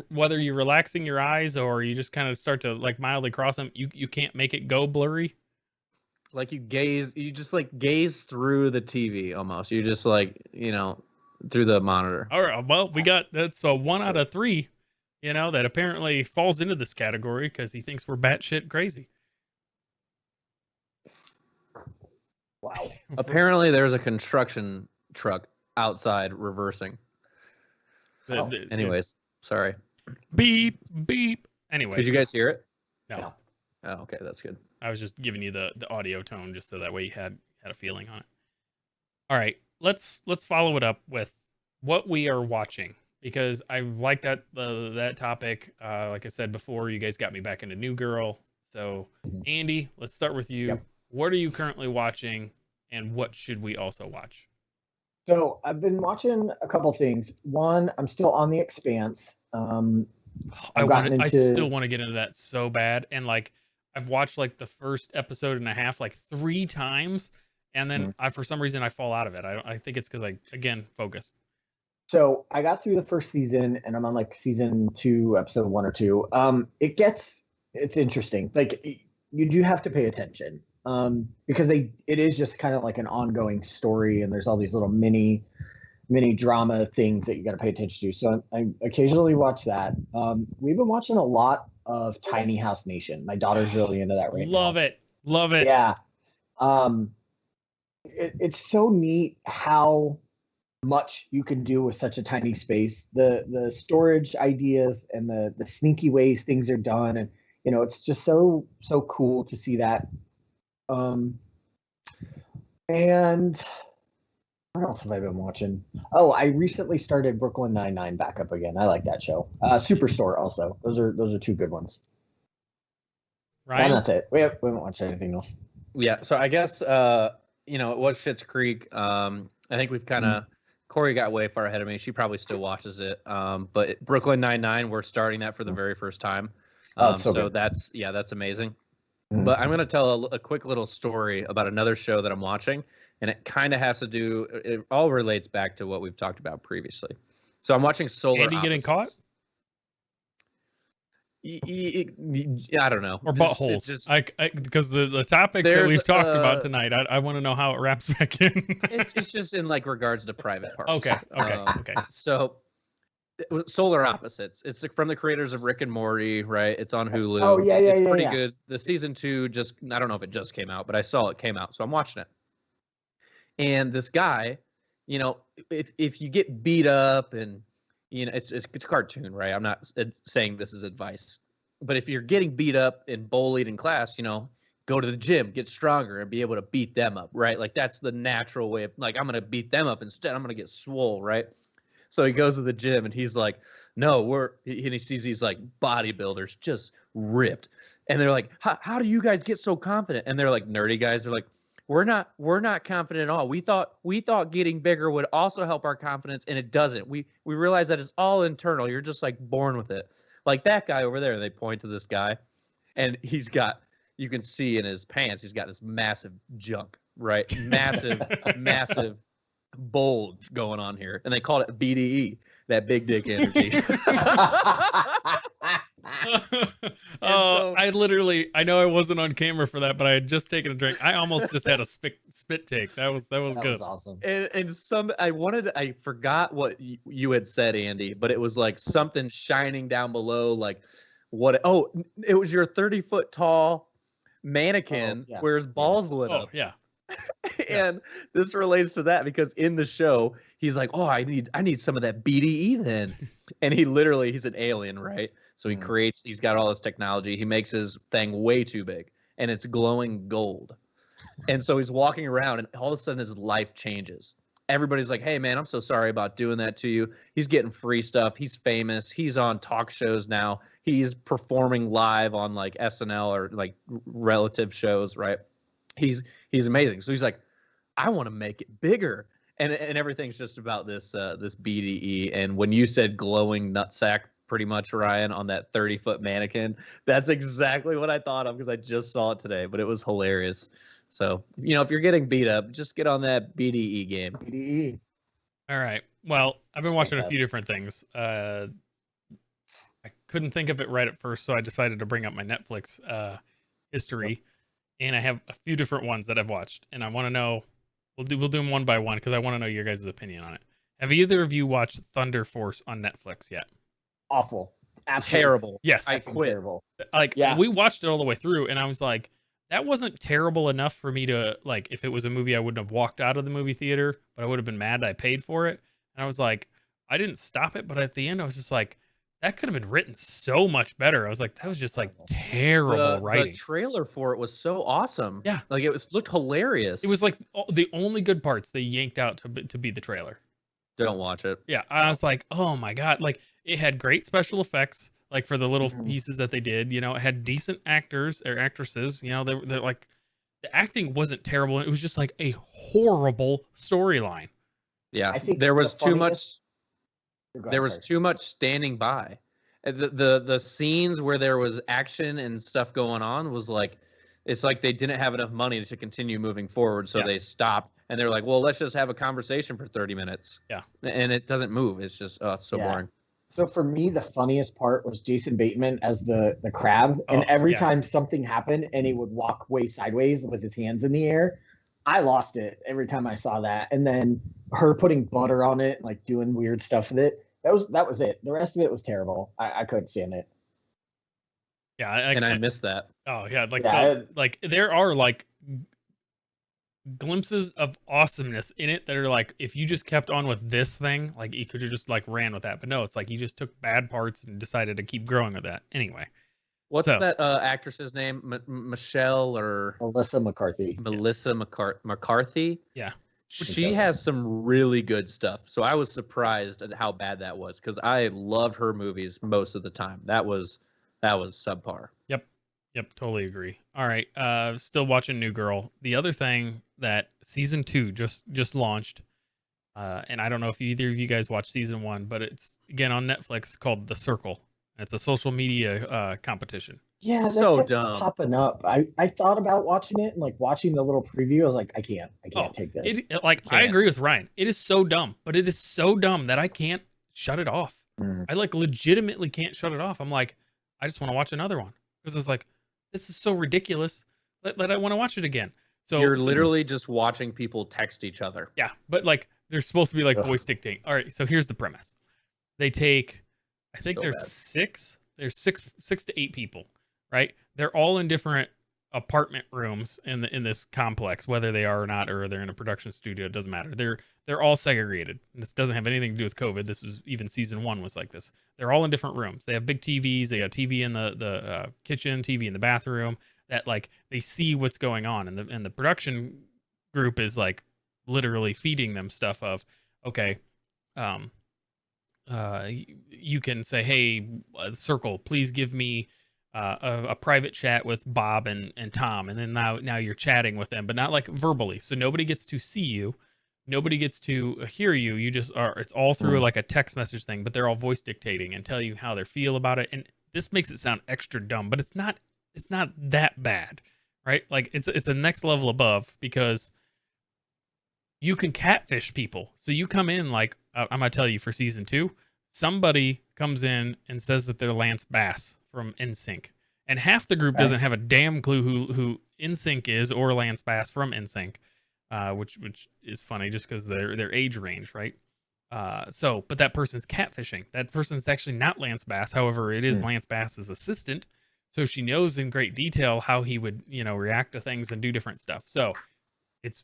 A: whether you're relaxing your eyes or you just kind of start to like mildly cross them, you can't make it go blurry.
B: Like you just like gaze through the TV almost. You just like, through the monitor.
A: All right, well, that's a 1 out of 3, that apparently falls into this category because he thinks we're batshit crazy.
C: Wow.
B: Apparently there's a construction truck outside reversing. Anyways, sorry.
A: Beep, beep. Anyway.
B: Did you guys hear it?
A: No.
B: Oh, okay, that's good.
A: I was just giving you the audio tone just so that way you had a feeling on it. All right, let's follow it up with what we are watching, because I like that topic. Like I said before, you guys got me back into New Girl. So Andy, let's start with you.
C: Yep.
A: What are you currently watching, and what should we also watch?
C: So I've been watching a couple things. One, I'm still on The Expanse.
A: I still want to get into that so bad, and like I've watched like the first episode and a half like 3 times, and then for some reason I fall out of it. I think it's because focus.
C: So I got through the first season, and I'm on like season 2, episode 1 or 2. It's interesting. Like, you do have to pay attention, because it is just kind of like an ongoing story, and there's all these little mini drama things that you got to pay attention to. So I occasionally watch that. We've been watching a lot of Tiny House Nation. My daughter's really into that right now.
A: Love it.
C: Yeah. It's so neat how much you can do with such a tiny space. The storage ideas and the sneaky ways things are done, and it's just so cool to see that. And what else have I been watching? Oh, I recently started Brooklyn Nine-Nine back up again. I like that show. Superstore also. Those are 2 good ones.
A: Ryan?
C: And that's it. We haven't watched anything else.
B: Yeah, so I guess it was Schitt's Creek. I think we've kind of Corey got way far ahead of me. She probably still watches it. But Brooklyn Nine-Nine, we're starting that for the very first time. So that's amazing. But I'm going to tell a quick little story about another show that I'm watching, and it kind of has to do. It all relates back to what we've talked about previously. So I'm watching Solar
A: Andy getting caught?
B: I don't know.
A: Or buttholes. Because the topics that we've talked about tonight, I want to know how it wraps back in.
B: It's just in like regards to private parts.
A: Okay.
B: So Solar Opposites. It's from the creators of Rick and Morty, right? It's on Hulu.
C: Oh, yeah.
B: It's pretty good. The season 2 I don't know if it just came out, but I saw it came out, so I'm watching it. And this guy, if you get beat up and it's a cartoon, right? I'm not saying this is advice, but if you're getting beat up and bullied in class, go to the gym, get stronger, and be able to beat them up, right? Like that's the natural way of like, I'm going to beat them up instead. I'm going to get swole, right? So he goes to the gym and he's like, no, and he sees these like bodybuilders just ripped. And they're like, how do you guys get so confident? And they're like, nerdy guys are like, we're not confident at all. We thought getting bigger would also help our confidence, and it doesn't. We realize that it's all internal. You're just like born with it. Like that guy over there, they point to this guy, and you can see in his pants, he's got this massive junk, right? Massive bulge going on here. And they called it BDE, that big dick energy.
A: I know I wasn't on camera for that, but I had just taken a drink. I almost just had a spit take. That was good.
C: Was awesome.
B: And I forgot what you had said, Andy, but it was like something shining down below, like it was your 30-foot tall mannequin where his balls lit up.
A: Yeah.
B: And this relates to that because in the show he's like, oh, I need some of that BDE then. And he's an alien, right? So he's got all this technology. He makes his thing way too big and it's glowing gold. And so he's walking around and all of a sudden his life changes. Everybody's like, hey man, I'm so sorry about doing that to you. He's getting free stuff. He's famous. He's on talk shows now. He's performing live on like SNL or like relative shows, right? He's amazing. So he's like, I want to make it bigger. And everything's just about this BDE. And when you said glowing nutsack, pretty much, Ryan, on that 30-foot mannequin, that's exactly what I thought of because I just saw it today, but it was hilarious. So, if you're getting beat up, just get on that BDE game.
C: BDE.
A: All right. Well, I've been watching a few different things. I couldn't think of it right at first, so I decided to bring up my Netflix history. And I have a few different ones that I've watched, and I want to know. We'll do them one by one because I want to know your guys' opinion on it. Have either of you watched Thunder Force on Netflix yet?
C: Awful.
B: Absolutely. Terrible.
A: Yes,
B: I quit.
C: Terrible.
A: We watched it all the way through, and I was like, that wasn't terrible enough for me to like. If it was a movie, I wouldn't have walked out of the movie theater, but I would have been mad I paid for it. And I was like, I didn't stop it, but at the end, I was just like, that could have been written so much better. I was like, that was just like terrible writing.
B: The trailer for it was so awesome.
A: Yeah.
B: Like looked hilarious.
A: It was like the only good parts they yanked out to be the trailer.
B: Don't watch it.
A: Yeah. I was like, oh my God. Like it had great special effects, like for the little pieces that they did, it had decent actors or actresses, they're like, the acting wasn't terrible. It was just like a horrible storyline.
B: Yeah. I think there was too much. There was too much standing by. The scenes where there was action and stuff going on was like, it's like they didn't have enough money to continue moving forward, so they stopped and they're like, well, let's just have a conversation for 30 minutes.
A: Yeah,
B: and it doesn't move. It's just it's so boring.
C: So for me, the funniest part was Jason Bateman as the crab, and every time something happened and he would walk way sideways with his hands in the air, I lost it every time I saw that. And then her putting butter on it, like doing weird stuff with it. That was it. The rest of it was terrible. I couldn't stand it.
A: Yeah,
B: I missed that.
A: Oh yeah, like there are like glimpses of awesomeness in it that are like, if you just kept on with this thing, like you could have just like ran with that. But no, it's like you just took bad parts and decided to keep growing with that. Anyway.
B: What's that actress's name? Michelle or
C: Melissa McCarthy?
B: Melissa McCarthy?
A: Yeah.
B: She has some really good stuff. So I was surprised at how bad that was because I love her movies most of the time. That was subpar.
A: Yep, totally agree. All right, still watching New Girl. The other thing that season 2 just launched, and I don't know if either of you guys watched season 1, but it's again on Netflix called The Circle. It's a social media competition.
C: Yeah, that's
B: so dumb.
C: Popping up. I thought about watching it and like watching the little preview. I was like, I can't take this.
A: I agree with Ryan. It is so dumb, but it is so dumb that I can't shut it off. I like legitimately can't shut it off. I'm like, I just want to watch another one because it's like, this is so ridiculous that I want to watch it again. So
B: you're literally just watching people text each other.
A: Yeah, but like they're supposed to be like voice dictating. All right, so here's the premise. They take, I think there's six to eight people, right? They're all in different apartment rooms in this complex, whether they are or not, or they're in a production studio, it doesn't matter. They're all segregated. This doesn't have anything to do with COVID. This was even season 1 was like this. They're all in different rooms. They have big TVs. They got TV in the kitchen, TV in the bathroom. That like they see what's going on, and the production group is like literally feeding them stuff of, okay, you can say, hey, Circle, please give me a private chat with Bob and Tom, and then now you're chatting with them, but not like verbally. So nobody gets to see you, nobody gets to hear you. You just are. It's all through like a text message thing, but they're all voice dictating and tell you how they feel about it. And this makes it sound extra dumb, but it's not. It's not that bad, right? Like it's a next level above, because you can catfish people. So you come in like I'm gonna tell you for season 2, somebody comes in and says that they're Lance Bass from NSYNC, and half the group doesn't have a damn clue who NSYNC is or Lance Bass from NSYNC, which is funny just because their age range, right? But that person's catfishing. That person's actually not Lance Bass. However, it is Lance Bass's assistant. So she knows in great detail how he would, react to things and do different stuff. So it's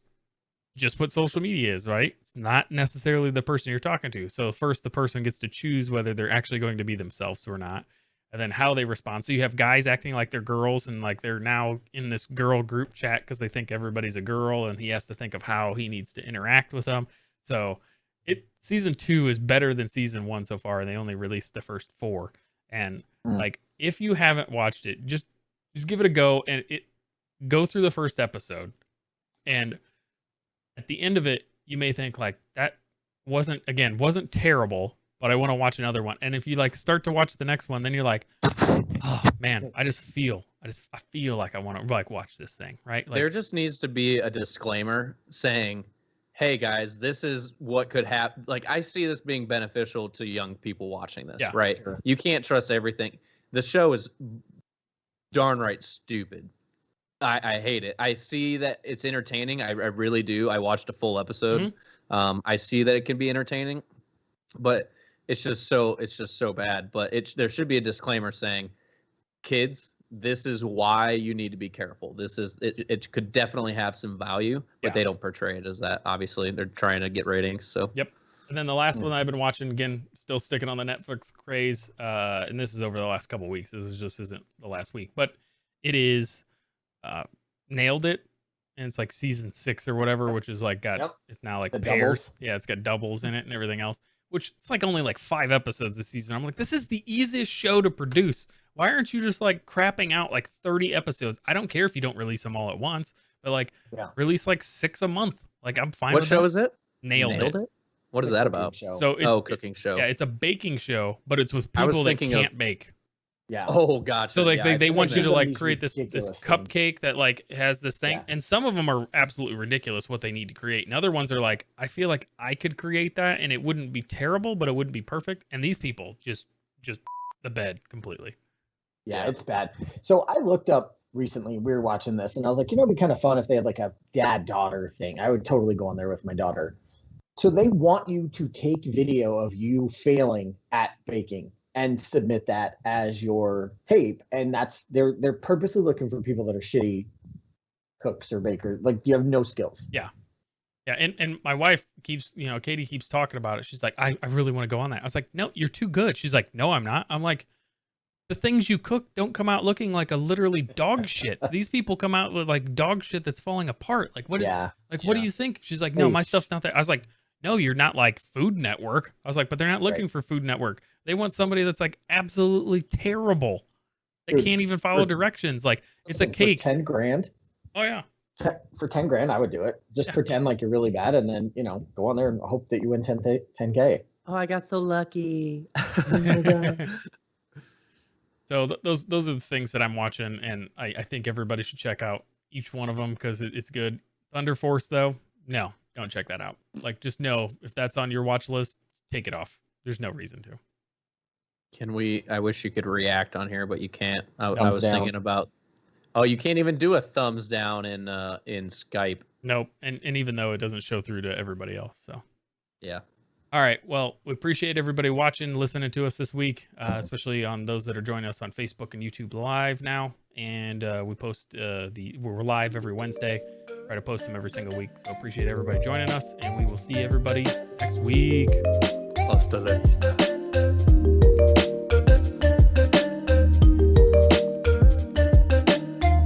A: just what social media is, right? It's not necessarily the person you're talking to. So first, the person gets to choose whether they're actually going to be themselves or not, and then how they respond. So you have guys acting like they're girls, and like they're now in this girl group chat because they think everybody's a girl, and he has to think of how he needs to interact with them. So season 2 is better than season 1 so far, and they only released the first 4. And like, if you haven't watched it, just give it a go, and go through the first episode, and at the end of it, you may think like, that wasn't terrible, but I want to watch another one. And if you like start to watch the next one, then you're like, oh man, I feel like I want to like watch this thing, right? Like,
B: there just needs to be a disclaimer saying, hey guys, this is what could happen. Like, I see this being beneficial to young people watching this, right? Sure. You can't trust everything. The show is darn right stupid. I hate it. I see that it's entertaining. I really do. I watched a full episode. I see that it can be entertaining, but it's just so bad. But there should be a disclaimer saying, kids, this is why you need to be careful. It could definitely have some value, but they don't portray it as that. Obviously, they're trying to get ratings. So
A: yep. And then the last one I've been watching, again, still sticking on the Netflix craze, and this is over the last couple of weeks. This just isn't the last week, but it is Nailed It, and it's like season 6 or whatever, which is like it's now like the pairs. Doubles. Yeah, it's got doubles in it and everything else, which it's like only like 5 episodes this season. I'm like, this is the easiest show to produce. Why aren't you just like crapping out like 30 episodes? I don't care if you don't release them all at once, but like release like 6 a month. Like, I'm fine.
B: What show is it?
A: Nailed it.
B: What is that about?
A: So it's cooking show. Yeah, it's a baking show, but it's with people that can't bake.
C: Yeah.
B: Oh, gotcha.
A: So like they want you to like create this cupcake that like has this thing, and some of them are absolutely ridiculous what they need to create, and other ones are like, I feel like I could create that and it wouldn't be terrible, but it wouldn't be perfect. And these people just the bed completely.
C: Yeah, it's bad. So I looked up recently, we were watching this, and I was like, it'd be kind of fun if they had like a dad-daughter thing. I would totally go on there with my daughter. So they want you to take video of you failing at baking and submit that as your tape. And they're purposely looking for people that are shitty cooks or bakers. Like, you have no skills.
A: Yeah. Yeah. And my wife keeps, Katie keeps talking about it. She's like, I really want to go on that. I was like, no, you're too good. She's like, no, I'm not. I'm like, the things you cook don't come out looking like a literally dog shit. These people come out with like dog shit that's falling apart. Like, what do you think? She's like, no, my stuff's not that. I was like, no, you're not like Food Network. I was like, but they're not looking for Food Network. They want somebody that's like absolutely terrible. They can't even follow directions. Like, it's a cake.
C: For $10,000.
A: Oh yeah.
C: For $10,000, I would do it. Just pretend like you're really bad, and then go on there and hope that you win 10K.
B: Oh, I got so lucky.
C: Oh my God.
A: So those are the things that I'm watching, and I think everybody should check out each one of them because it's good. Thunder Force, though, no, don't check that out. Like, just know if that's on your watch list, take it off. There's no reason to.
B: I wish you could react on here, but you can't. I was thinking about, you can't even do a thumbs down in Skype.
A: Nope, and even though it doesn't show through to everybody else, so.
B: Yeah.
A: All right. Well, we appreciate everybody watching, listening to us this week, especially on those that are joining us on Facebook and YouTube Live now. And we post we're live every Wednesday. Try to post them every single week. So appreciate everybody joining us, and we will see everybody next week.
B: Hasta la vista.